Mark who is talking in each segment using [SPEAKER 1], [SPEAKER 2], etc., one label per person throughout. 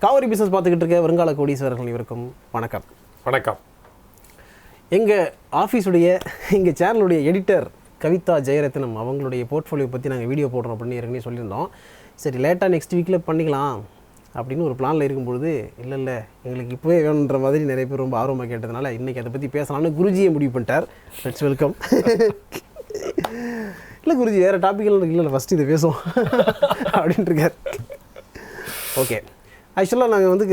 [SPEAKER 1] Kaveri business பார்த்துக்கிட்டு இருக்க வருங்கால கோடீஸ்வரர்கள் இவருக்கும் வணக்கம்.
[SPEAKER 2] வணக்கம்.
[SPEAKER 1] எங்கள் ஆஃபீஸுடைய எங்கள் சேனலுடைய எடிட்டர் கவிதா ஜெயரத்னம் அவங்களுடைய போர்ட்ஃபோலியோ பற்றி நாங்கள் வீடியோ போடுறோம் அப்படின்னு ஏற்கனவே சொல்லியிருந்தோம். சரி லேட்டாக நெக்ஸ்ட் வீக்கில் பண்ணிக்கலாம் அப்படின்னு ஒரு பிளானில் இருக்கும்பொழுது இல்லை எங்களுக்கு இப்போவே வேணுன்ற மாதிரி நிறைய பேர் ரொம்ப ஆர்வமாக கேட்டதுனால இன்றைக்கி அதை பற்றி பேசலாம்னு குருஜியை முடிவு பண்ணிட்டார். Let's welcome. இல்லை குருஜி வேறு டாப்பிக்கெல்லாம் இருக்கு, இல்லை ஃபஸ்ட்டு இதை பேசுவோம் அப்படின்ட்டு இருக்கார். ஓகே, ஆக்சுவலாக நாங்கள் வந்து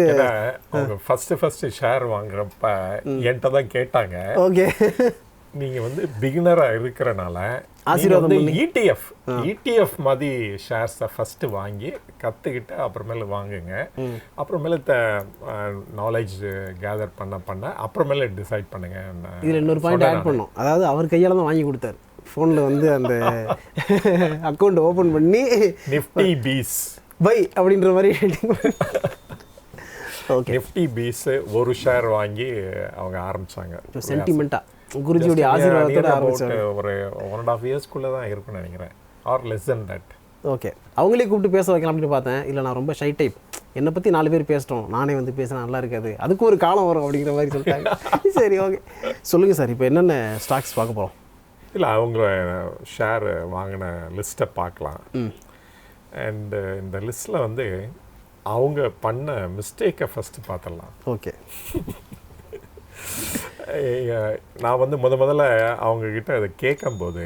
[SPEAKER 2] அவங்க ஃபஸ்ட்டு ஷேர் வாங்குறப்ப என்கிட்ட தான் கேட்டாங்க.
[SPEAKER 1] ஓகே,
[SPEAKER 2] நீங்கள் வந்து பிகினராக இருக்கிறனால
[SPEAKER 1] ஆசீர்வாதம்
[SPEAKER 2] இடிஎஃப் மாதிரி ஷேர்ஸை ஃபஸ்ட்டு வாங்கி கற்றுக்கிட்டு அப்புறமேல வாங்குங்க. அப்புறமேல நாலேஜ் கேதர் பண்ண அப்புறமேல டிசைட் பண்ணுங்க.
[SPEAKER 1] இதில் இன்னொரு பாயிண்ட் ஆட் பண்ணோம். அதாவது அவர் கையால் தான் வாங்கி கொடுத்தாரு. ஃபோனில் வந்து அந்த அக்கௌண்ட் ஓப்பன் பண்ணி
[SPEAKER 2] நிஃப்டி பீஸ்
[SPEAKER 1] பை அப்படின்ற மாதிரி ஓகே,
[SPEAKER 2] நிஃப்டி பீஸ் ஒரு ஷேர் வாங்கி அவங்க ஆரம்பித்தாங்க.
[SPEAKER 1] சென்டிமெண்ட்டாக குருஜியோடைய ஆசீர்வாதத்தோட ஆரம்பிச்சாங்க.
[SPEAKER 2] ஒரு 1.5 இயர்ஸ்க்குள்ளே தான் இருக்குன்னு நினைக்கிறேன், or less than that.
[SPEAKER 1] Okay, அவங்களே கூப்பிட்டு பேச வைக்கலாம் அப்படின்னு பார்த்தேன். இல்லை நான் ரொம்ப ஷை டைப், என்னை பற்றி 4 பேர் பேசிட்டோம், நானே வந்து பேசினா நல்லா இருக்காது, அதுக்கு ஒரு காலம் வரும் அப்படிங்கிற மாதிரி சொல்லிட்டாங்க. சரி, ஓகே, சொல்லுங்கள் சார், இப்போ என்னென்ன ஸ்டாக்ஸ் பார்க்க போகிறோம்?
[SPEAKER 2] இல்லை, அவங்க ஷேர் வாங்கின லிஸ்ட்டை பார்க்கலாம். அண்டு இந்த லிஸ்ட்டில் வந்து அவங்க பண்ண மிஸ்டேக்கை ஃபஸ்ட்டு பார்த்துடலாம்.
[SPEAKER 1] ஓகே,
[SPEAKER 2] நான் வந்து முதல்ல அவங்கக்கிட்ட அதை கேட்கும்போது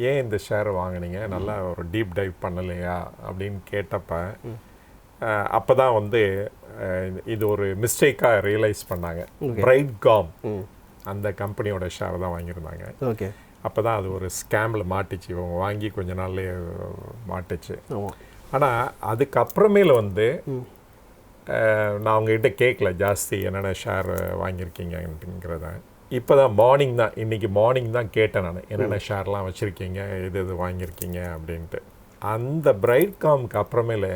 [SPEAKER 2] ஏன் இந்த ஷேரை வாங்கினீங்க, நல்லா ஒரு டீப் டைவ் பண்ணலையா அப்படின்னு கேட்டப்ப அப்போ தான் வந்து இது ஒரு மிஸ்டேக்காக ரியலைஸ் பண்ணாங்க. பிரைட் காம் அந்த கம்பெனியோட ஷேர் தான் வாங்கியிருந்தாங்க.
[SPEAKER 1] ஓகே,
[SPEAKER 2] அப்போ தான் அது ஒரு ஸ்கேமில் மாட்டிச்சு. இவங்க வாங்கி கொஞ்ச நாள்லேயே மாட்டிச்சு. ஆனால் அதுக்கப்புறமேல வந்து நான் அவங்ககிட்ட கேட்கல ஜாஸ்தி என்னென்ன ஷேர் வாங்கியிருக்கீங்கிறத. இப்போ தான் இன்றைக்கி மார்னிங் தான் கேட்டேன் நான், என்னென்ன ஷேர்லாம் வச்சுருக்கீங்க, இது வாங்கியிருக்கீங்க அப்படின்ட்டு. அந்த பிரைட் காம்க்கு அப்புறமேல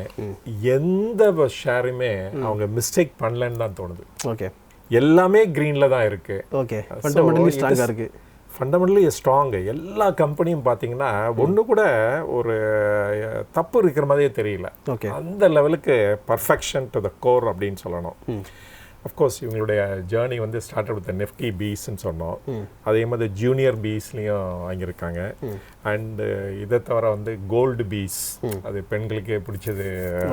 [SPEAKER 2] எந்த ஷேருமே அவங்க மிஸ்டேக் பண்ணலன்னு தான் தோணுது.
[SPEAKER 1] ஓகே,
[SPEAKER 2] எல்லாமே க்ரீனில் தான் இருக்குது.
[SPEAKER 1] ஓகே, ஃபண்டமெண்டலி ஸ்ட்ராங்காக இருக்குது.
[SPEAKER 2] Fundamentally strong. எல்லா கம்பெனியும் பார்த்தீங்கன்னா ஒன்று கூட ஒரு தப்பு இருக்கிற மாதிரியே தெரியல.
[SPEAKER 1] ஓகே,
[SPEAKER 2] அந்த லெவலுக்கு பர்ஃபெக்ஷன் டு த கோர் அப்படின்னு சொல்லணும். அஃப்கோர்ஸ் இவங்களுடைய ஜேர்னி வந்து ஸ்டார்டட் வித் நிஃப்டி பீஸ்ன்னு சொன்னோம். அதே மாதிரி ஜூனியர் பீஸ்லேயும் வாங்கியிருக்காங்க. அண்டு இதை தவிர வந்து கோல்டு பீஸ், அது பெண்களுக்கே பிடிச்சது,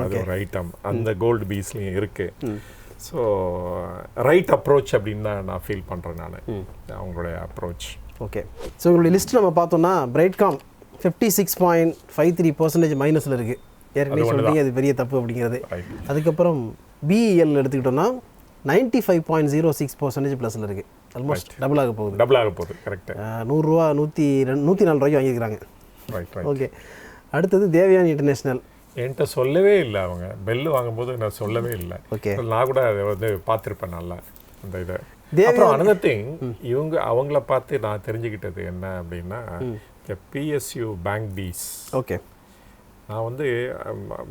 [SPEAKER 2] அது ஒரு ஐட்டம், அந்த கோல்டு பீஸ்லேயும் இருக்குது. ஸோ ரைட் அப்ரோச் அப்படின்னு தான் நான் ஃபீல் பண்ணுறேன் நான் அவங்களுடைய அப்ரோச்.
[SPEAKER 1] ஓகே, ஸோ உங்களுடைய லிஸ்ட் நம்ம பார்த்தோம்னா பிரைட்காம் 56.53% மைனஸில் இருக்குது. ஏற்கனவே சொல்லிட்டீங்க அது பெரிய தப்பு அப்படிங்கிறது. அதுக்கப்புறம் பிஇஎல் எடுத்துக்கிட்டோம்னா 95.06% ப்ளஸில் இருக்குது. ஆல்மோஸ்ட் டபுள் ஆக போகுது.
[SPEAKER 2] கரெக்டு.
[SPEAKER 1] 100 ரூபா 104 ரூபாய்க்கு வாங்கியிருக்கிறாங்க. ஓகே, அடுத்தது தேவயானி இன்டர்நேஷ்னல்.
[SPEAKER 2] என்கிட்ட சொல்லவே இல்லை, அவங்க பெல்லு வாங்கும்போது நான் சொல்லவே இல்லை.
[SPEAKER 1] ஓகே,
[SPEAKER 2] நான் கூட அதை வந்து பார்த்துருப்பேன் நல்லா அந்த இதை. அப்புறம் another thing, அவங்கள பார்த்து நான் தெரிஞ்சுக்கிட்டது என்ன அப்படின்னா பிஎஸ்யூ பேங்க் பீஸ்.
[SPEAKER 1] ஓகே,
[SPEAKER 2] நான் வந்து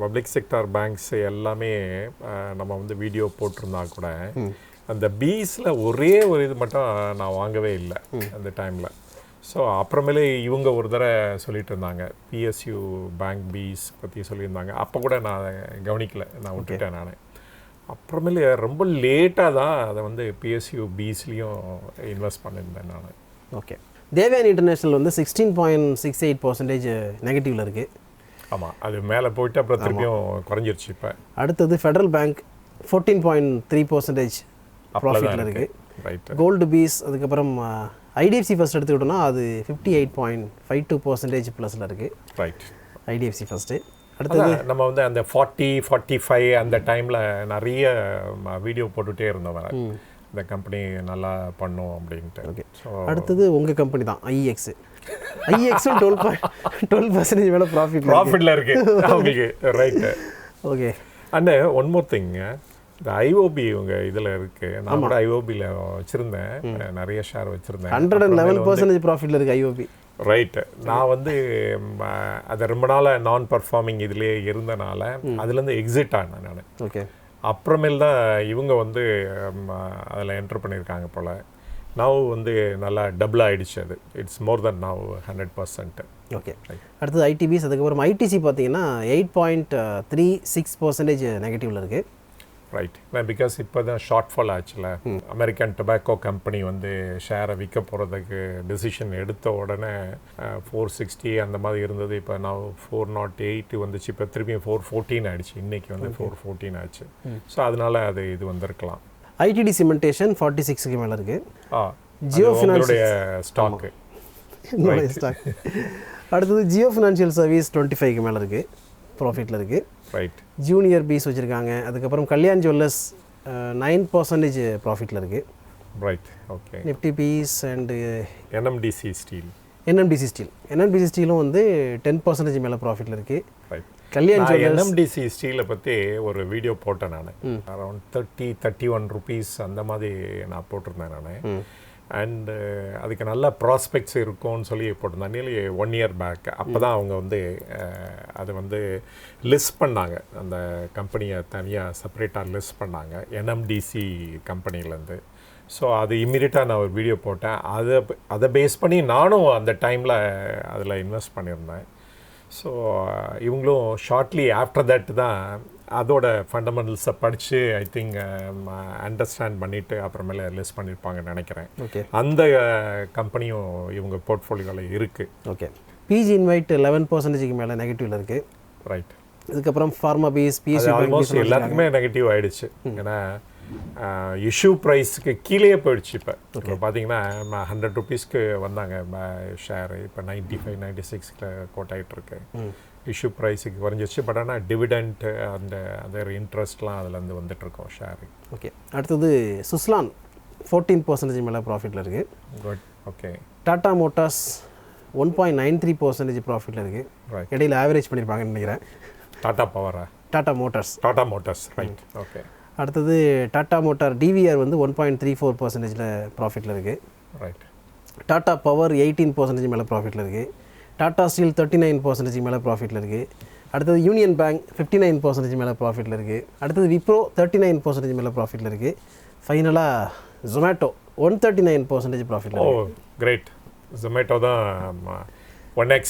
[SPEAKER 2] பப்ளிக் செக்டார் பேங்க்ஸ் எல்லாமே நம்ம வந்து வீடியோ போட்டிருந்தா கூட அந்த பீஸில் ஒரே ஒரு இது மட்டும் நான் வாங்கவே இல்லை அந்த டைமில். ஸோ அப்புறமேலே இவங்க ஒரு தடவை சொல்லிட்டு இருந்தாங்க பிஎஸ்யூ பேங்க் பீஸ் பற்றி சொல்லியிருந்தாங்க. அப்போ கூட நான் கவனிக்கலை, நான் விட்டுட்டேன் நான். அப்புறமேலே ரொம்ப லேட்டாக தான் அதை வந்து பிஎஸ்யூ பீஸ்லேயும் இன்வெஸ்ட் பண்ணியிருந்தேன் நான்.
[SPEAKER 1] ஓகே, தேவயானி இன்டர்நேஷ்னல் வந்து 16.68% நெகட்டிவில் இருக்குது.
[SPEAKER 2] ஆமாம், அது மேலே போயிட்டு அப்புறம் திருப்பியும் குறைஞ்சிருச்சு. இப்போ அடுத்தது
[SPEAKER 1] ஃபெடரல் பேங்க் 14.3% ப்ராஃபிட்டில் இருக்குது.
[SPEAKER 2] ரைட்.
[SPEAKER 1] கோல்டு பீஸ், அதுக்கப்புறம் ஐடிஎஃப்சி ஃபர்ஸ்ட் எடுத்துக்கிட்டோம்னா அது 58.52% ப்ளஸில் இருக்குது.
[SPEAKER 2] Right,
[SPEAKER 1] IDFC first. அடுத்தது
[SPEAKER 2] நம்ம வந்து அந்த 40-45 அந்த டைமில் நிறைய வீடியோ போட்டுகிட்டே இருந்தவங்க இந்த கம்பெனி நல்லா பண்ணும் அப்படின்ட்டு.
[SPEAKER 1] ஓகே, அடுத்தது உங்கள் கம்பெனி தான் ஐஎக்ஸும் 12% மேலே ப்ராஃபிட்டில்
[SPEAKER 2] இருக்குது அவங்களுக்கு. Right.
[SPEAKER 1] Okay,
[SPEAKER 2] and one more thing, இந்த ஐஓபி இவங்க இதில் இருக்குது. நான் கூட ஐஓபியில் வச்சுருந்தேன், நிறைய ஷேர் வச்சுருந்தேன்.
[SPEAKER 1] 111% ப்ராஃபிட்டில் இருக்குது ஐஓபி.
[SPEAKER 2] ரைட்டு. நான் வந்து அதை ரொம்ப நாளாக நான் பர்ஃபார்மிங் இதுலேயே இருந்தனால அதுலேருந்து எக்ஸிட் ஆனேன் நான்.
[SPEAKER 1] ஓகே,
[SPEAKER 2] அப்புறமேல் தான் இவங்க வந்து அதில் என்ட்ரு பண்ணியிருக்காங்க போல். நவ் வந்து நல்லா டபுள் ஆகிடுச்சு. அது it's more then now 100%.
[SPEAKER 1] Okay, அடுத்தது ஐடிபிஸ். அதுக்கப்புறம் ஐடிசி பார்த்தீங்கன்னா 8.36% நெகட்டிவில் இருக்குது.
[SPEAKER 2] ரைட், பிகாஸ் இப்போ தான் ஷார்ட் ஃபால் ஆச்சுல. அமெரிக்கன் டொபாக்கோ கம்பெனி வந்து ஷேரை விற்க போகிறதுக்கு டெசிஷன் எடுத்த உடனே 460 அந்த மாதிரி இருந்தது. இப்போ நான் 408 வந்துச்சு. இப்போ திரும்பியும் 414 ஆயிடுச்சு. இன்றைக்கி வந்து 414 ஆச்சு. ஸோ அதனால அது இது வந்திருக்கலாம்.
[SPEAKER 1] ஐடிடி சிமெண்டேஷன் 46க்கு மேலே இருக்குது.
[SPEAKER 2] Jio financial stock
[SPEAKER 1] stock. அடுத்தது ஜியோ ஃபினான்ஷியல் சர்வீஸ் 25க்கு மேலே இருக்குது, ப்ராஃபிட்டில் இருக்குது.
[SPEAKER 2] ரைட்,
[SPEAKER 1] ஜூனியர் பீஸ் வச்சுருக்காங்க. அதுக்கப்புறம் கல்யாண் ஜுவல்லர்ஸ் 9% ப்ராஃபிட்டில் இருக்குது.
[SPEAKER 2] Right, okay.
[SPEAKER 1] Nifty bees and
[SPEAKER 2] NMDC steel.
[SPEAKER 1] NMDC ஸ்டீலும் வந்து 10% மேலே ப்ராஃபிட்டில் இருக்குது.
[SPEAKER 2] ரைட்,
[SPEAKER 1] கல்யாண் ஜுவல்லர்ஸ்
[SPEAKER 2] என்எம்டிசி ஸ்டீலை பற்றி ஒரு வீடியோ போட்டேன் நான். அரௌண்ட் 31 ருபீஸ் அந்த மாதிரி நான் போட்டிருந்தேன் நான். அண்டு அதுக்கு நல்ல ப்ராஸ்பெக்ட்ஸ் இருக்கும்னு சொல்லி போட்டிருந்தேன். Nearly 1 year back. அப்போ தான் அவங்க வந்து அதை வந்து லிஸ்ட் பண்ணாங்க. அந்த கம்பெனியை தனியாக செப்பரேட்டாக லிஸ்ட் பண்ணாங்க என்எம்டிசி கம்பெனிலேருந்து. ஸோ அது இம்மிடியட்டாக நான் ஒரு வீடியோ போட்டேன். அதை பேஸ் பண்ணி நானும் அந்த டைமில் அதில் இன்வெஸ்ட் பண்ணியிருந்தேன். ஸோ இவங்களும் ஷார்ட்லி ஆஃப்டர் தட் தான் அதோட ஃபண்டமெண்டல்ஸை படித்து ஐ திங்க் அண்டர்ஸ்டாண்ட் பண்ணிவிட்டு அப்புறமேல லிஸ்ட் பண்ணியிருப்பாங்கன்னு நினைக்கிறேன்.
[SPEAKER 1] ஓகே,
[SPEAKER 2] அந்த கம்பெனியும் இவங்க போர்ட்ஃபோலியோவில் இருக்குது.
[SPEAKER 1] ஓகே. பிஜி இன்வைட் 11%க்கு மேலே நெகட்டிவில் இருக்குது.
[SPEAKER 2] ரைட்,
[SPEAKER 1] இதுக்கப்புறம் ஃபார்மா பீஸ், பிஎஸ்சி
[SPEAKER 2] ஆல்மோஸ்ட் எல்லாத்துக்குமே நெகட்டிவ் ஆகிடுச்சு. ஏன்னா இஷ்யூ ப்ரைஸுக்கு கீழே போயிடுச்சு. இப்போ பார்த்தீங்கன்னா 100 ருபீஸ்க்கு வந்தாங்க ஷேரு. இப்போ 95, 96க்கு கோட் ஆகிட்டுருக்கு. இஷ்யூ ப்ரைஸுக்கு குறைஞ்சிச்சு. பட் ஆனால் டிவிடெண்ட் அந்த அதர் இன்ட்ரெஸ்ட்லாம் அதுலேருந்து வந்துட்டுருக்கோம் ஷேரு.
[SPEAKER 1] ஓகே, அடுத்தது சுஸ்லான் 14% மேலே ப்ராஃபிட்டில் இருக்குது.
[SPEAKER 2] Good, okay.
[SPEAKER 1] டாடா மோட்டார்ஸ் 1.93% ப்ராஃபிட்டில் இருக்குது. இடையில் ஆவரேஜ் பண்ணியிருப்பாங்கன்னு நினைக்கிறேன்.
[SPEAKER 2] டாடா பவரா?
[SPEAKER 1] டாடா மோட்டார்ஸ்.
[SPEAKER 2] Right, okay.
[SPEAKER 1] அடுத்தது டாடா மோட்டார் டிவிஆர் வந்து 1.34% ப்ராஃபிட்டில் இருக்குது.
[SPEAKER 2] ரைட்,
[SPEAKER 1] டாடா பவர் 18% மேலே ப்ராஃபிட்டில் இருக்குது. டாடா ஸ்டீல் 39% மேலே ப்ராஃபிட்டில் இருக்குது. அடுத்தது யூனியன் பேங்க் 59% மேலே ப்ராஃபிட்டில் இருக்குது. அடுத்தது விப்ரோ 39% மேலே ப்ராஃபிட்டில் இருக்குது. ஃபைனலாக ஜொமேட்டோ 139% ப்ராஃபிட்டில்.
[SPEAKER 2] ஓ கிரேட், ஜொமேட்டோ தான் 1x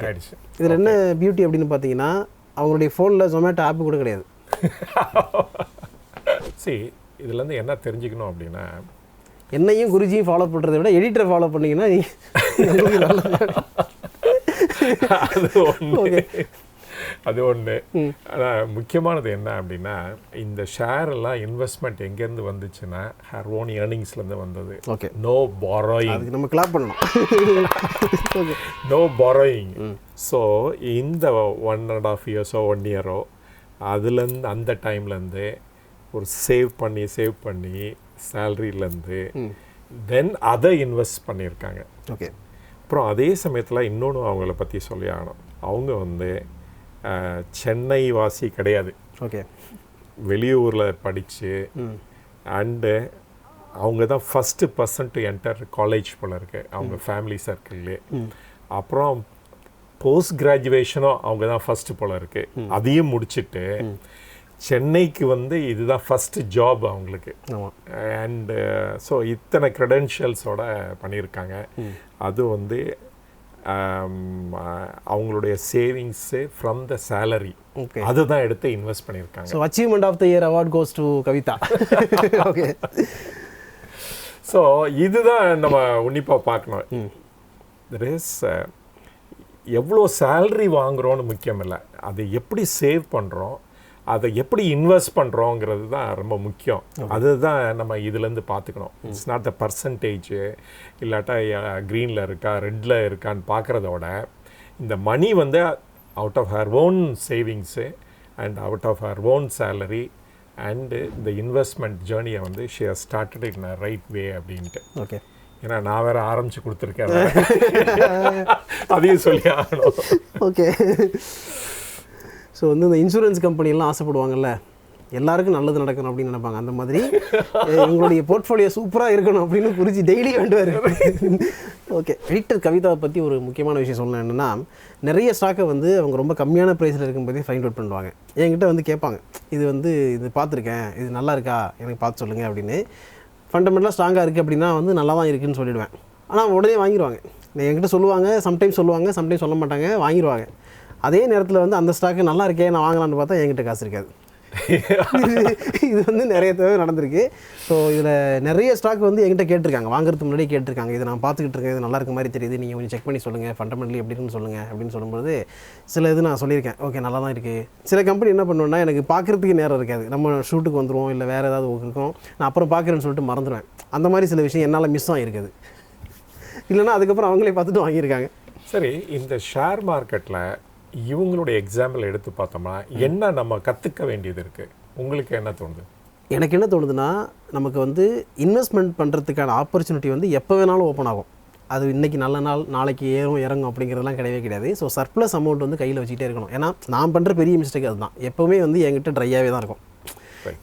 [SPEAKER 2] ஆயிடுச்சு.
[SPEAKER 1] இதில் என்ன பியூட்டி அப்படின்னு பார்த்தீங்கன்னா அவங்களுடைய ஃபோனில் ஜொமேட்டோ ஆப்பு கூட கிடையாது.
[SPEAKER 2] சரி, இதுலேருந்து என்ன தெரிஞ்சுக்கணும் அப்படின்னா,
[SPEAKER 1] என்னையும் குருஜியும் ஃபாலோ பண்ணுறதை விட எடிட்டரை ஃபாலோ பண்ணிங்கன்னா
[SPEAKER 2] அது ஒன்று. ஆனால் முக்கியமானது என்ன அப்படின்னா, இந்த ஷேர் எல்லாம் இன்வெஸ்ட்மெண்ட் எங்கேருந்து வந்துச்சுன்னா ஹர் ஓன் ஏர்னிங்ஸ்லேருந்து வந்தது.
[SPEAKER 1] Okay,
[SPEAKER 2] no borrowing.
[SPEAKER 1] அதுக்கு நம்ம கிளாப் பண்ணணும்.
[SPEAKER 2] No borrowing. ஸோ இந்த 1.5 இயர்ஸோ 1 இயரோ அதுலேருந்து அந்த டைம்லேருந்து ஒரு சேவ் பண்ணி சேலரியிலேருந்து தென் அதை இன்வெஸ்ட் பண்ணியிருக்காங்க.
[SPEAKER 1] ஓகே,
[SPEAKER 2] அப்புறம் அதே சமயத்தில் இன்னொன்று அவங்கள பற்றி சொல்லி ஆகணும். அவங்க வந்து சென்னை வாசி கிடையாது.
[SPEAKER 1] ஓகே, வெளியூரில்
[SPEAKER 2] படித்து அண்டு அவங்க தான் first person to enter college போல் இருக்கு அவங்க ஃபேமிலி சர்க்கிள்லே. அப்புறம் போஸ்ட் கிராஜுவேஷனும் அவங்க தான் ஃபஸ்ட்டு போல் இருக்குது. அதையும் முடிச்சுட்டு சென்னைக்கு வந்து இதுதான் ஃபஸ்ட்டு ஜாப் அவங்களுக்கு. அண்டு ஸோ இத்தனை க்ரெடென்ஷியல்ஸோட பண்ணியிருக்காங்க. அது வந்து அவங்களுடைய சேவிங்ஸு ஃப்ரம் த சேலரி அதுதான் எடுத்து இன்வெஸ்ட் பண்ணியிருக்காங்க.
[SPEAKER 1] So achievement of the year award goes to Kavitha. Okay,
[SPEAKER 2] so இதுதான் நம்ம உன்னிப்பாக பார்க்கணும். தெர் இஸ் எவ்வளோ சேல்ரி வாங்குகிறோன்னு முக்கியம் இல்லை, அதை எப்படி சேவ் பண்ணுறோம், அதை எப்படி இன்வெஸ்ட் பண்ணுறோங்கிறது தான் ரொம்ப முக்கியம். அதுதான் நம்ம இதுலேருந்து பார்த்துக்கணும். இட்ஸ் நாட் த பர்சன்டேஜு, இல்லாட்டா க்ரீனில் இருக்கா ரெட்டில் இருக்கான்னு பார்க்குறதோட இந்த மணி வந்து out of her own savings and out of her own salary and இந்த இன்வெஸ்ட்மெண்ட் ஜேர்னியை வந்து she has started in a right way அப்படின்ட்டு.
[SPEAKER 1] ஓகே,
[SPEAKER 2] ஏன்னா நான் வேறு ஆரம்பித்து கொடுத்துருக்கேன், அதையும் சொல்லி ஆகணும்.
[SPEAKER 1] ஓகே, ஸோ வந்து இந்த இன்சூரன்ஸ் கம்பெனியெல்லாம் ஆசைப்படுவாங்கல்ல, எல்லாருக்கும் நல்லது நடக்கணும் அப்படின்னு நினைப்பாங்க. அந்த மாதிரி உங்களுடைய போர்ட்ஃபோலியோ சூப்பராக இருக்கணும் அப்படின்னு குறித்து டெய்லி வேண்டுவார். ஓகே, எடிட்டர் கவிதாவை பற்றி ஒரு முக்கியமான விஷயம் சொல்லணும். என்னென்னா, நிறைய ஸ்டாக்கை வந்து அவங்க ரொம்ப கம்மியான ப்ரைஸில் இருக்கும்போதே ஃபைண்ட் அவுட் பண்ணுவாங்க. என்கிட்ட வந்து கேட்பாங்க, இது பார்த்துருக்கேன், இது நல்லா இருக்கா எனக்கு பார்த்து சொல்லுங்கள் அப்படின்னு. ஃபண்டமெண்டலாக ஸ்ட்ராங்காக இருக்குது அப்படின்னா வந்து நல்லா தான் இருக்குதுன்னு சொல்லிடுவேன். ஆனால் உடனே வாங்கிடுவாங்க. என்கிட்ட சொல்லுவாங்க, சம்டைம்ஸ் சொல்ல மாட்டாங்க, வாங்கிடுவாங்க. அதே நேரத்தில் வந்து அந்த ஸ்டாக்கு நல்லா இருக்கே நான் வாங்கலான்னு பார்த்தா என்கிட்ட காசு இருக்காது. இது வந்து நிறைய தடவை நடந்திருக்கு. ஸோ இதில் நிறைய ஸ்டாக் வந்து என்கிட்ட கேட்டிருக்காங்க, வாங்குறதுக்கு முன்னாடியே கேட்டிருக்காங்க, இதை நான் பார்த்துக்கிட்டு இருக்கேன், இது நல்லா இருக்க மாதிரி தெரியுது, நீங்கள் கொஞ்சம் செக் பண்ணி சொல்லுங்கள், ஃபண்டமெண்டலி எப்படின்னு சொல்லுங்கள் அப்படின்னு சொல்லும்போது சில இது நான் சொல்லியிருக்கேன், ஓகே நல்லா தான் இருக்குது. சில கம்பெனி என்ன பண்ணுவேன்னா எனக்கு பார்க்குறதுக்கு நேரம் இருக்காது, நம்ம ஷூட்டுக்கு வந்துடுவோம் இல்லை வேறு ஏதாவது இருக்கும், நான் அப்புறம் பார்க்குறேன்னு சொல்லிட்டு மறந்துடுவேன். அந்த மாதிரி சில விஷயம் என்னால் மிஸ் ஆகிருக்குது. இல்லைன்னா அதுக்கப்புறம் அவங்களே பார்த்துட்டு வாங்கியிருக்காங்க.
[SPEAKER 2] சரி, இந்த ஷேர் மார்க்கெட்டில் இவங்களுடைய எக்ஸாம்பிள் எடுத்து பார்த்தோம்னா என்ன நம்ம கற்றுக்க வேண்டியது இருக்குது? உங்களுக்கு என்ன தோணுது?
[SPEAKER 1] எனக்கு என்ன தோணுதுன்னா, நமக்கு வந்து இன்வெஸ்ட்மெண்ட் பண்ணுறதுக்கான ஆப்பர்ச்சுனிட்டி வந்து எப்போ வேணாலும் ஓப்பன் ஆகும். அது இன்றைக்கி நல்ல நாள், நாளைக்கு ஏறும் இறங்கும் அப்படிங்கிறதுலாம் கிடையவே கிடையாது. ஸோ சர்ப்ளஸ் அமௌண்ட் வந்து கையில் வச்சுக்கிட்டே இருக்கணும். ஏன்னா நான் பண்ணுற பெரிய மிஸ்டேக் அதுதான், எப்போவுமே வந்து என்கிட்ட ட்ரையாகவே தான் இருக்கும்.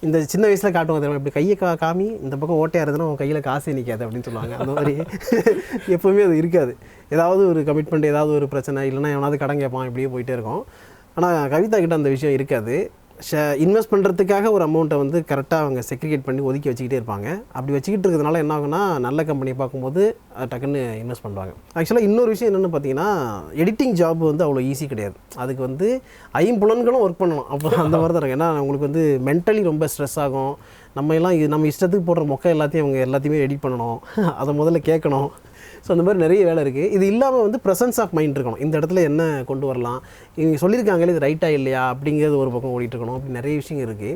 [SPEAKER 1] இந்த சின்ன வயசில் காட்டுவாங்க தெரியுமா, இப்படி கையை காமி இந்த பக்கம் ஓட்டையாக இருந்ததுன்னா உங்கள் கையில் காசே நிற்காது அப்படின்னு சொல்லுவாங்க. அந்த மாதிரி எப்போவுமே அது இருக்காது. ஏதாவது ஒரு கமிட்மெண்ட், ஏதாவது ஒரு பிரச்சனை, இல்லைனா எவனாவது கடன் கேட்பான், இப்படியே போயிட்டே இருக்கும். ஆனால் கவிதா கிட்ட அந்த விஷயம் இருக்காது. இன்வெஸ்ட் பண்ணுறதுக்காக ஒரு அமௌண்ட்டை வந்து கரெக்டாக அவங்க செக்ரிகேட் பண்ணி ஒதுக்கி வச்சுக்கிட்டே இருப்பாங்க. அப்படி வச்சுக்கிட்டு இருக்கிறதுனால என்ன ஆகுனா, நல்ல கம்பெனி பார்க்கும்போது டக்குன்னு இன்வெஸ்ட் பண்ணுவாங்க. ஆக்சுவலாக இன்னொரு விஷயம் என்னென்னு பார்த்தீங்கன்னா, எடிட்டிங் ஜாப் வந்து அவ்வளோ ஈஸி கிடையாது. அதுக்கு வந்து ஐம்புலன்களும் ஒர்க் பண்ணணும். அப்போ அந்த மாதிரி தான் இருக்கும். ஏன்னா உங்களுக்கு வந்து மென்டலி ரொம்ப ஸ்ட்ரெஸ் ஆகும். நம்ம இஷ்டத்துக்கு போடுற மொக்கை எல்லாத்தையும் அவங்க எல்லாத்தையுமே எடிட் பண்ணணும், அதை முதல்ல கேட்கணும். ஸோ அந்த மாதிரி நிறைய வேலை இருக்குது. இது இல்லாமல் வந்து ப்ரெசன்ஸ் ஆஃப் மைண்ட் இருக்கணும். இந்த இடத்துல என்ன கொண்டு வரலாம், இவங்க சொல்லியிருக்காங்களே இது ரைட்டாக இல்லையா அப்படிங்கிறது ஒரு பக்கம் ஓடிட்டு இருக்கணும். அப்படி நிறைய விஷயங்கள் இருக்குது.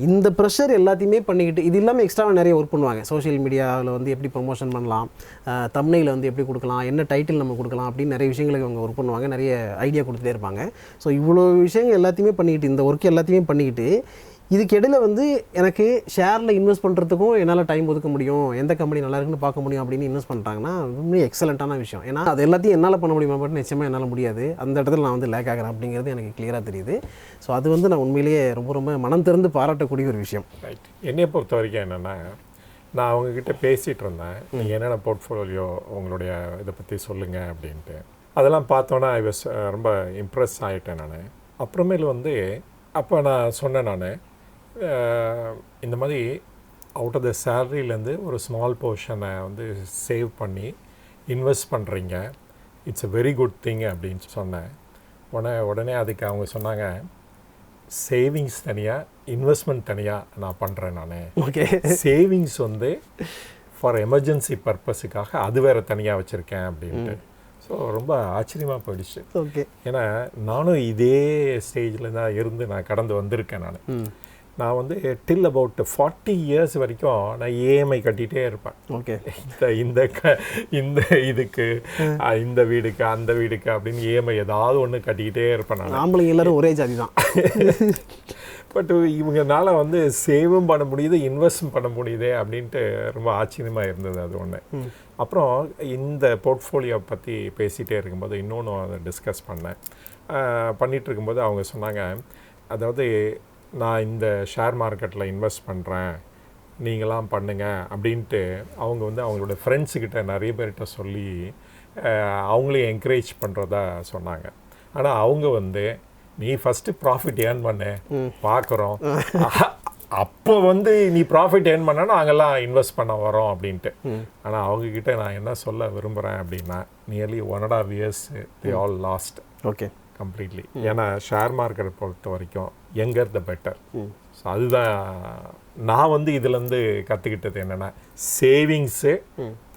[SPEAKER 1] இந்த ப்ரெஷர் எல்லாத்தையுமே பண்ணிக்கிட்டு, இது இல்லாமல் எக்ஸ்ட்ராவாக நிறைய ஒர்க் பண்ணுவாங்க. சோஷியல் மீடியாவில் வந்து எப்படி ப்ரொமோஷன் பண்ணலாம், தம்ப்நெயிலை வந்து எப்படி கொடுக்கலாம், என்ன டைட்டில் நம்ம கொடுக்கலாம் அப்படின்னு நிறைய விஷயங்களுக்கு அவங்க ஒர்க் பண்ணுவாங்க. நிறைய ஐடியா கொடுத்துட்டே இருப்பாங்க. ஸோ இவ்வளோ விஷயங்கள் எல்லாத்தையுமே பண்ணிக்கிட்டு, இந்த ஒர்க் எல்லாத்தையுமே பண்ணிக்கிட்டு, இதுக்கு இடையில வந்து எனக்கு ஷேரில் இன்வெஸ்ட் பண்ணுறதுக்கும் என்னால் டைம் ஒதுக்க முடியும், எந்த கம்பெனி நல்லா இருக்குன்னு பார்க்க முடியும் அப்படின்னு இன்வெஸ்ட் பண்ணுறாங்கன்னா ரொம்ப எக்ஸலண்ட்டான விஷயம். ஏன்னா அது எல்லாத்தையும் என்னால் பண்ண முடியுமா, பட் நிச்சயமாக என்னால் முடியாது. அந்த இடத்துல நான் வந்து லேக் ஆகிறேன் அப்படிங்கிறது எனக்கு கிளியராக தெரியுது. ஸோ அது வந்து நான் உண்மையிலேயே ரொம்ப ரொம்ப மனம் திறந்து பாராட்டக்கூடிய ஒரு விஷயம்.
[SPEAKER 2] ரைட். என்னையை பொறுத்த வரைக்கும் என்னென்னா, நான் அவங்கக்கிட்ட பேசிகிட்டு இருந்தேன், நீங்கள் என்னென்ன போர்ட்ஃபோலியோ உங்களுடைய இதை பற்றி சொல்லுங்கள் அப்படின்ட்டு. அதெல்லாம் பார்த்தோன்னா ஐ வாஸ் ரொம்ப இம்ப்ரெஸ் ஆகிட்டேன் நான். அப்புறமேல் வந்து அப்போ நான் சொன்னேன், நான் இந்த மாதிரி அவுட் ஆஃப் த சேலரியிலேருந்து ஒரு ஸ்மால் போர்ஷனை வந்து சேவ் பண்ணி இன்வெஸ்ட் பண்ணுறீங்க, it's a very good thing அப்படின்னு சொன்னேன். உடனே அதுக்கு அவங்க சொன்னாங்க, சேவிங்ஸ் தனியாக இன்வெஸ்ட்மெண்ட் தனியாக நான் பண்ணுறேன். நான்
[SPEAKER 1] ஓகே,
[SPEAKER 2] சேவிங்ஸ் வந்து ஃபார் எமர்ஜென்சி பர்பஸுக்காக அது வேறு தனியாக வச்சுருக்கேன் அப்படின்ட்டு. ஸோ ரொம்ப ஆச்சரியமாக போயிடுச்சு.
[SPEAKER 1] ஓகே,
[SPEAKER 2] ஏன்னா நானும் இதே ஸ்டேஜில் தான் இருந்து நான் கடந்து வந்திருக்கேன். நான் வந்து டில் அபவுட் 40 இயர்ஸ் வரைக்கும் நான் இஎம்ஐ கட்டிகிட்டே இருப்பேன்.
[SPEAKER 1] ஓகே,
[SPEAKER 2] இந்த இதுக்கு இந்த வீடுக்கு அந்த வீடுக்கு அப்படின்னு இஎம்ஐ ஏதாவது ஒன்று கட்டிக்கிட்டே இருப்பேன். நான்
[SPEAKER 1] ஆம்பளைங்க எல்லாரும் ஒரே ஜாதி தான்.
[SPEAKER 2] பட் இவங்கனால வந்து சேவும் பண்ண முடியுது, இன்வெஸ்டும் பண்ண முடியுதே அப்படின்ட்டு ரொம்ப ஆச்சரியமாக இருந்தது அது ஒன்று. அப்புறம் இந்த போர்ட்ஃபோலியோ பற்றி பேசிகிட்டே இருக்கும்போது இன்னொன்று அதை டிஸ்கஸ் பண்ணிகிட்டு இருக்கும்போது அவங்க சொன்னாங்க, அதாவது நான் இந்த ஷேர் மார்க்கெட்டில் இன்வெஸ்ட் பண்ணுறேன், நீங்களாம் பண்ணுங்க அப்படின்ட்டு அவங்க வந்து அவங்களோட ஃப்ரெண்ட்ஸுக்கிட்ட நிறைய பேர்கிட்ட சொல்லி அவங்களையும் என்கரேஜ் பண்ணுறதா சொன்னாங்க. ஆனால் அவங்க வந்து நீ ஃபஸ்ட்டு ப்ராஃபிட் ஏர்ன் பண்ண பார்க்குறோம், அப்போ வந்து நீ ப்ராஃபிட் ஏர்ன் பண்ணா நாங்கள்லாம் இன்வெஸ்ட் பண்ண வரோம் அப்படின்ட்டு. ஆனால் அவங்கக்கிட்ட நான் என்ன சொல்ல விரும்புகிறேன் அப்படின்னா, nearly 1.5 years they all lost.
[SPEAKER 1] Okay,
[SPEAKER 2] completely. ஏன்னா ஷேர் மார்க்கெட்டை பொறுத்த வரைக்கும் எங்கர் த பெட்டர். ஸோ அதுதான் நான் வந்து இதுலேருந்து கற்றுக்கிட்டது என்னென்னா, சேவிங்ஸு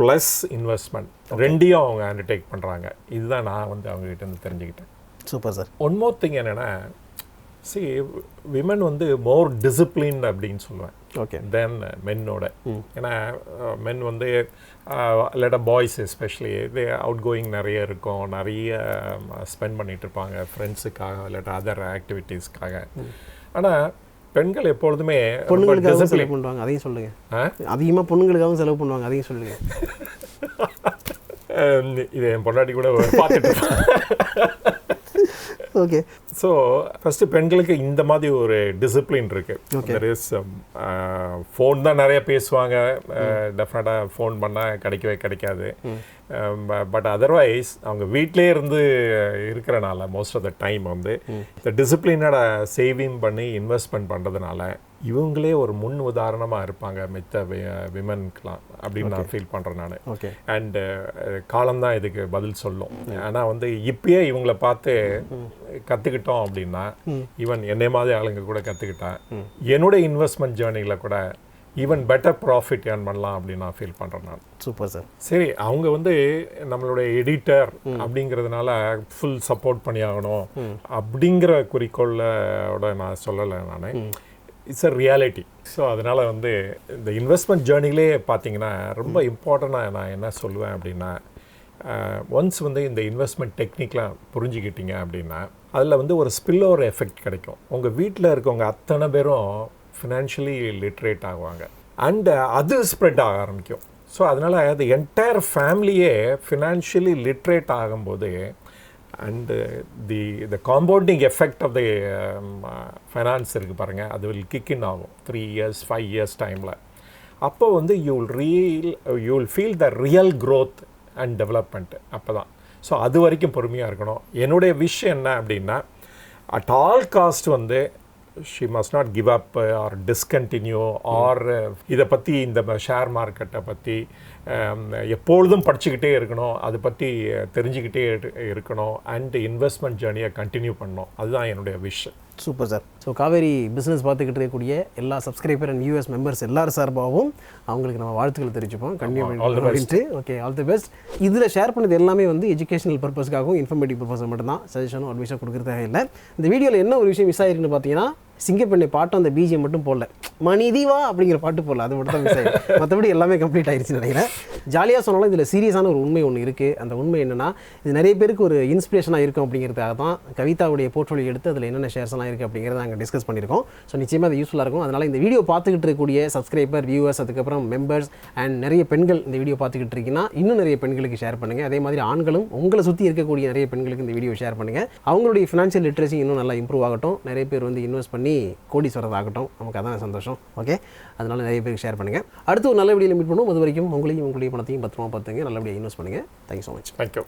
[SPEAKER 2] ப்ளஸ் இன்வெஸ்ட்மெண்ட் ரெண்டையும் அவங்க அண்டர்டேக் பண்ணுறாங்க. இதுதான் நான் வந்து அவங்ககிட்ட இருந்து தெரிஞ்சுக்கிட்டேன்.
[SPEAKER 1] Super sir.
[SPEAKER 2] One more thing என்னென்னா, விமன் வந்து மோர் டிசிப்ளின் அப்படின்னு சொல்லுவேன்.
[SPEAKER 1] ஓகே,
[SPEAKER 2] தென் மென்னோட. ஏன்னா மென் வந்து இல்லாட்டா பாய்ஸ் எஸ்பெஷலி அவுட் கோயிங் நிறைய இருக்கும், நிறைய ஸ்பெண்ட் பண்ணிகிட்டு இருப்பாங்க ஃப்ரெண்ட்ஸுக்காக இல்லாட்டா அதர் ஆக்டிவிட்டீஸ்க்காக. ஆனால் பெண்கள் எப்பொழுதுமே
[SPEAKER 1] பொண்ணுங்களுக்காக செலவு பண்ணுவாங்க, அதையும் சொல்லுங்கள். அதிகமாக பொண்ணுங்களுக்காகவும் செலவு பண்ணுவாங்க, அதையும் சொல்லுங்கள்.
[SPEAKER 2] இது என் பொண்டாட்டி கூட பார்த்துட்டு.
[SPEAKER 1] ஓகே,
[SPEAKER 2] ஸோ ஃபஸ்ட்டு பெண்களுக்கு இந்த மாதிரி ஒரு டிசிப்ளின் இருக்குது. தெர் இஸ் ஃபோன் தான் நிறைய பேசுவாங்க, டெஃபினட்டாக ஃபோன் பண்ணால் கிடைக்கவே கிடைக்காது. பட் அதர்வைஸ் அவங்க வீட்டிலே இருந்து இருக்கிறனால மோஸ்ட் ஆஃப் த டைம் வந்து இந்த டிசிப்ளினோட சேவிங் பண்ணி இன்வெஸ்ட்மெண்ட் பண்ணுறதுனால இவங்களே ஒரு முன் உதாரணமாக இருப்பாங்க மித்த விமனுக்கெலாம் அப்படின்னு நான் ஃபீல் பண்ணுறேன் நான். அண்டு காலம்தான் இதுக்கு பதில் சொல்லும். ஆனால் வந்து இப்பயே இவங்களை பார்த்து கற்றுக்கிட்டோம் அப்படின்னா, ஈவன் என்னை மாதிரி ஆளுங்க கூட கற்றுக்கிட்டா என்னோட இன்வெஸ்ட்மெண்ட் ஜேர்னியில் கூட ஈவன் பெட்டர் ப்ராஃபிட் ஏர்ன் பண்ணலாம் அப்படின்னு நான் ஃபீல் பண்ணுறேன் நான்.
[SPEAKER 1] Super sir.
[SPEAKER 2] சரி, அவங்க வந்து நம்மளுடைய எடிட்டர் அப்படிங்கிறதுனால ஃபுல் சப்போர்ட் பண்ணி ஆகணும் அப்படிங்கிற குறிக்கோளோட நான் சொல்லலை நான். It's a reality. ஸோ அதனால் வந்து இந்த இன்வெஸ்ட்மெண்ட் ஜேர்னிலே பார்த்தீங்கன்னா ரொம்ப இம்பார்ட்டண்ட்டாக நான் என்ன சொல்லுவேன் அப்படின்னா, ஒன்ஸ் வந்து இந்த இன்வெஸ்ட்மெண்ட் டெக்னிக்லாம் புரிஞ்சுக்கிட்டீங்க அப்படின்னா அதில் வந்து ஒரு ஸ்பில் ஓவர் எஃபெக்ட் கிடைக்கும். உங்கள் வீட்டில் இருக்கவங்க அத்தனை பேரும் ஃபினான்ஷியலி லிட்ரேட் ஆகுவாங்க அண்ட் அது ஸ்ப்ரெட் ஆக ஆரம்பிக்கும். ஸோ அதனால் அது என்டையர் ஃபேமிலியே ஃபினான்ஷியலி லிட்ரேட் ஆகும்போது and the compounding effect of the finance இருக்குது பாருங்கள், அது வில் கிக் இன் ஆகும் 3 years 5 years டைமில். அப்போ வந்து you will feel the real growth and development அப்போ தான். ஸோ அது வரைக்கும் பொறுமையாக இருக்கணும். என்னுடைய விஷயம் என்ன அப்படின்னா, அட் ஆல் காஸ்ட் வந்து she must not give up or discontinue or இதை பற்றி இந்த ஷேர் மார்க்கெட்டை பற்றி எப்பொழுதும் படிச்சுக்கிட்டே இருக்கணும், அதை பற்றி தெரிஞ்சுக்கிட்டே இருக்கணும் அண்ட் இன்வெஸ்ட்மெண்ட் ஜேர்னியை கண்டினியூ பண்ணணும். அதுதான் என்னுடைய விஷயம்.
[SPEAKER 1] Super sir. So Kaveri business பார்த்துக்கிட்டு இருக்கக்கூடிய எல்லா சப்ஸ்கிரைபர் அண்ட் யூஎஸ் மெம்பர்ஸ் எல்லாரும் சார்பாகவும் அவங்களுக்கு நம்ம வாழ்த்துக்கள் தெரிவிச்சுப்போம். கண்டிப்பாக ஓகே, ஆல் தி பெஸ்ட். இதில் ஷேர் பண்ணது எல்லாமே வந்து எஜுகேஷனல் பர்பஸ்க்காகவும் இன்ஃபர்மேட்டிவ் பர்பஸ் மட்டும்தான், சஜஷனும் அட்வைஸும் கொடுக்குறதாக இல்லை. இந்த வீடியோவில் என்ன ஒரு விஷயம் மிஸ் ஆகிருக்குன்னு பார்த்தீங்கன்னா, சிங்கப்பெண்ணை பாட்டும் அந்த பிஜிஎம் மட்டும் போடல, மணிதிவா அப்படிங்கிற பாட்டு போடல, அது மட்டும் தான் மிஸ் ஆகிடும். மற்றபடி எல்லாமே கம்ப்ளீட் ஆகிடுச்சு நினைக்கிறேன். ஜாலியாக சொன்னாலும் இதில் சீரியஸான ஒரு உண்மை ஒன்று இருக்குது. அந்த உண்மை என்னென்னா, இது நிறைய பேருக்கு ஒரு இன்ஸ்பிரேஷனாக இருக்கும் அப்படிங்கிறதுக்காக தான் கவிதாவுடைய போர்ட்ஃபோலியோ எடுத்து அதில் என்னென்ன ஷேர்ஸ் எல்லாம் இருக்குது அப்படிங்கிறத நாங்கள் டிஸ்கஸ் பண்ணியிருக்கோம். ஸோ நிச்சயமாக அது யூஸ்ஃபுல்லாக இருக்கும். அதனால் இந்த வீடியோ பார்த்துக்கிட்டு இருக்கக்கூடிய சப்ஸ்கிரைபர், வியூவர்ஸ், அதுக்கப்புறம் மெம்பர்ஸ் அண்ட் நிறைய பெண்கள் இந்த வீடியோ பார்த்துக்கிட்டு இருக்கீங்கன்னா இன்னும் நிறைய பெண்களுக்கு ஷேர் பண்ணுங்கள். அதே மாதிரி ஆண்களும் உங்களை சுற்றி இருக்கக்கூடிய நிறைய பெண்களுக்கு இந்த வீடியோ ஷேர் பண்ணுங்கள். அவங்களுடைய ஃபினான்ஷியல் லிட்ரஸி இன்னும் நல்லா இம்ப்ரூவ் ஆகட்டும். நிறைய பேர் வந்து இன்வெஸ்ட் பண்ணி கோடீஸ்வரர் ஆகட்டும். நமக்கு அதான் சந்தோஷம். ஓகே, அதனால் நிறைய பேருக்கு ஷேர் பண்ணுங்கள். அடுத்து ஒரு நல்ல வீடியோவில் மீட் பண்ணுவோம். அது வரைக்கும் உங்களையும் உங்களுடைய பணத்தையும் பத்திரமா பார்த்துங்க, நல்லபடியாக இன்வெஸ்ட் பண்ணுங்கள். Thank you so much.
[SPEAKER 2] தேங்க்யூ.